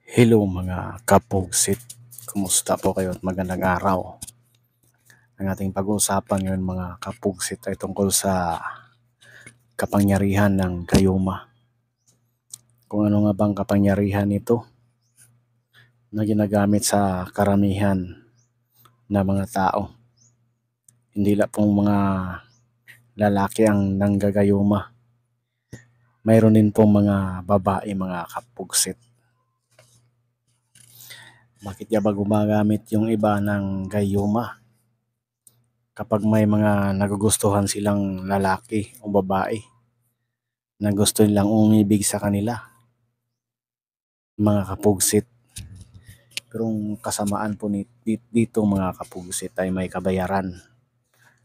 Hello mga kapugsit, kumusta po kayo at magandang araw. Ang ating pag-uusapan ngayon mga kapugsit ay tungkol sa kapangyarihan ng gayuma. Kung ano nga bang kapangyarihan ito na ginagamit sa karamihan na mga tao. Hindi lang pong mga lalaki ang nanggagayuma. Mayroon din pong mga babae mga kapugsit. Bakit nga ba gumagamit yung iba ng gayuma? Kapag may mga nagugustuhan silang lalaki o babae na gusto nilang umibig sa kanila, mga kapugsit. Pero ang kasamaan po dito mga kapugsit ay may kabayaran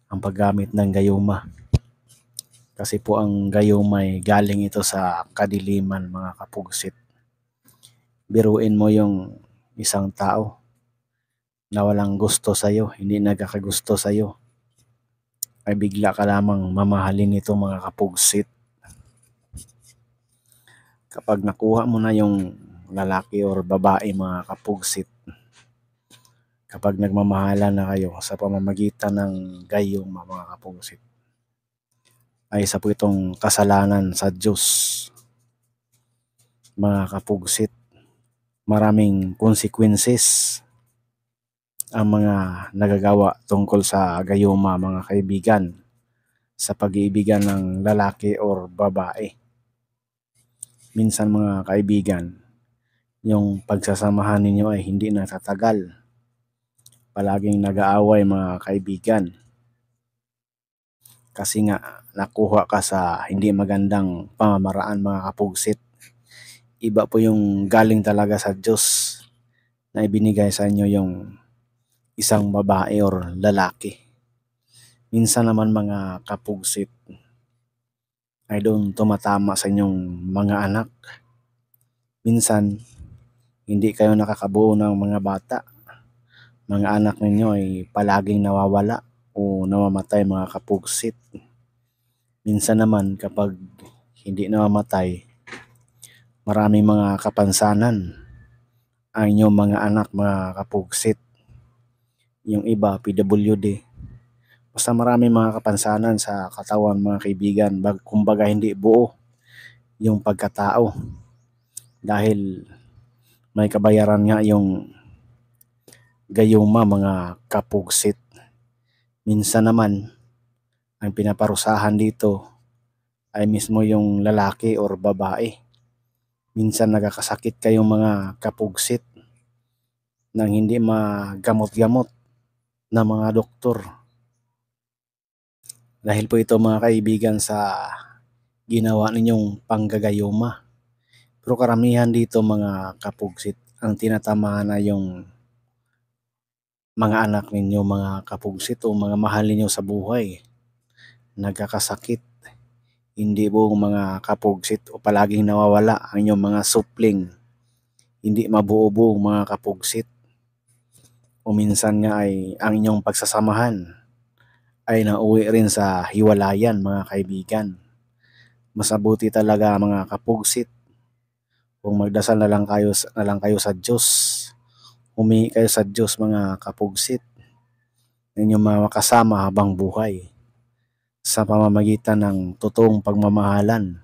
ang paggamit ng gayuma. Kasi po ang gayuma ay galing ito sa kadiliman mga kapugsit. Biruin mo yung isang tao na walang gusto sa'yo, hindi nagkakagusto sa'yo, ay bigla ka lamang mamahalin nito mga kapugsit. Kapag nakuha mo na yung lalaki or babae mga kapugsit, kapag nagmamahalan na kayo sa pamamagitan ng gayuma mga kapugsit, ay isa po itong kasalanan sa Diyos mga kapugsit. Maraming consequences ang mga nagagawa tungkol sa gayuma mga kaibigan, sa pag-iibigan ng lalaki or babae. Minsan mga kaibigan, yung pagsasamahan ninyo ay hindi natatagal. Palaging nag-aaway mga kaibigan. Kasi nga nakuha ka sa hindi magandang pamamaraan mga kapugsit. Iba po yung galing talaga sa Diyos na ibinigay sa inyo yung isang babae or lalaki. Minsan naman mga kapugsit ay doon tumatama sa inyong mga anak. Minsan hindi kayo nakakabuo ng mga bata. Mga anak ninyo ay palaging nawawala o namamatay mga kapugsit. Minsan naman kapag hindi namamatay, maraming mga kapansanan ang inyong mga anak mga kapugsit. Yung iba PWD. Basta maraming mga kapansanan sa katawan mga kaibigan. Kumbaga hindi buo yung pagkatao. Dahil may kabayaran nga yung gayuma mga kapugsit. Minsan naman ang pinaparusahan dito ay mismo yung lalaki or babae. Minsan nagkakasakit kayong mga kapugsit nang hindi magamot-gamot na mga doktor. Dahil po ito mga kaibigan sa ginawa ninyong panggagayuma. Pero karamihan dito mga kapugsit, ang tinatamaan na yung mga anak ninyo mga kapugsit o mga mahal ninyo sa buhay. Nagkakasakit. Hindi po mga kapugsit o palaging nawawala ang inyong mga supling. Hindi mabuo-buo mga kapugsit. O minsan nga ay ang inyong pagsasamahan ay nauwi rin sa hiwalayan mga kaibigan. Masabuti talaga mga kapugsit kung magdasal na lang kayo sa Diyos. Humingi kayo sa Diyos mga kapugsit na inyong makasama habang buhay sa pamamagitan ng totoong pagmamahalan,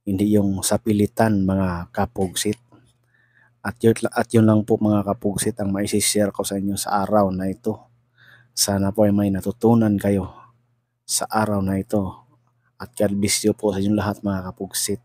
hindi yung sapilitan mga kapugsit. At yun lang po mga kapugsit ang maisishare ko sa inyo sa araw na ito. Sana po ay may natutunan kayo sa araw na ito. At God bless you po sa inyong lahat mga kapugsit.